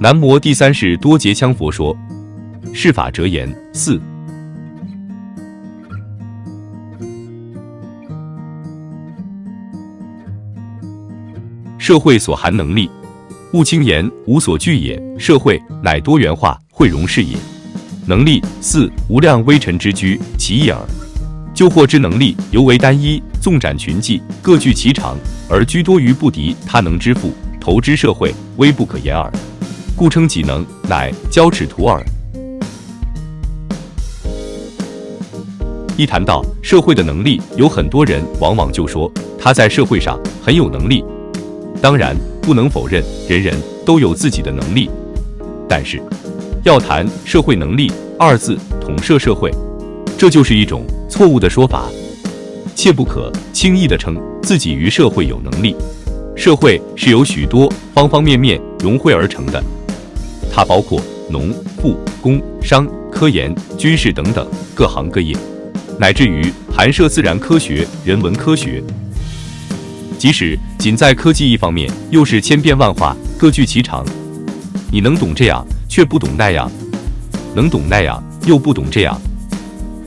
南摩第三世多杰羌佛说，是法则言4。社会所含能力，物轻言无所惧也。社会乃多元化汇融事也。能力4，无量微尘之居，其一耳。救祸之能力犹为单一，纵展群际，各具其长，而居多于不敌他能之父，投之社会，微不可言耳。故称己能，乃交尺图耳。一谈到社会的能力，有很多人往往就说他在社会上很有能力。当然，不能否认人人都有自己的能力，但是要谈社会能力2字统摄社会，这就是一种错误的说法，切不可轻易地称自己于社会有能力。社会是由许多方方面面融汇而成的，它包括农、妇、工、商、科研、军事等等各行各业，乃至于含涉自然科学、人文科学。即使仅在科技一方面，又是千变万化，各具其长。你能懂这样，却不懂那样；能懂那样，又不懂这样。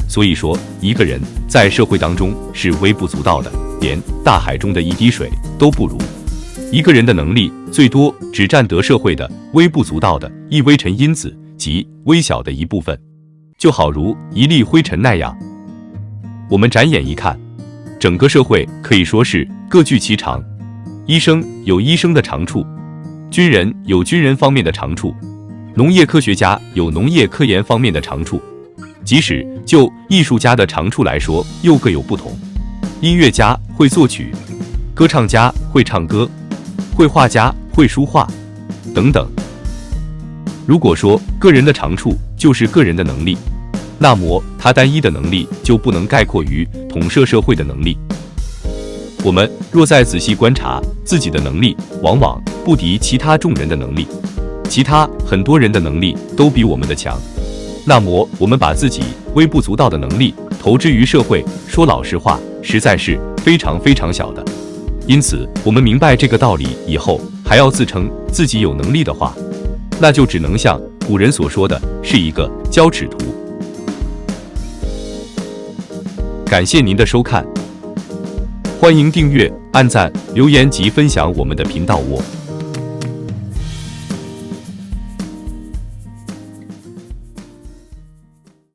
所以说，一个人在社会当中是微不足道的，连大海中的一滴水都不如。一个人的能力最多只占得社会的微不足道的一微尘因子，即微小的一部分，就好如一粒灰尘那样。我们展眼一看，整个社会可以说是各具其长。医生有医生的长处，军人有军人方面的长处，农业科学家有农业科研方面的长处，即使就艺术家的长处来说，又各有不同。音乐家会作曲，歌唱家会唱歌，绘画家会书画，等等。如果说个人的长处就是个人的能力，那么他单一的能力就不能概括于统摄社会的能力。我们若再仔细观察自己的能力，往往不敌其他众人的能力，其他很多人的能力都比我们的强。那么我们把自己微不足道的能力投之于社会，说老实话，实在是非常非常小的。因此，我们明白这个道理以后，还要自称自己有能力的话，那就只能像古人所说的，是一个交尺图。感谢您的收看，欢迎订阅、按赞、留言及分享我们的频道哦。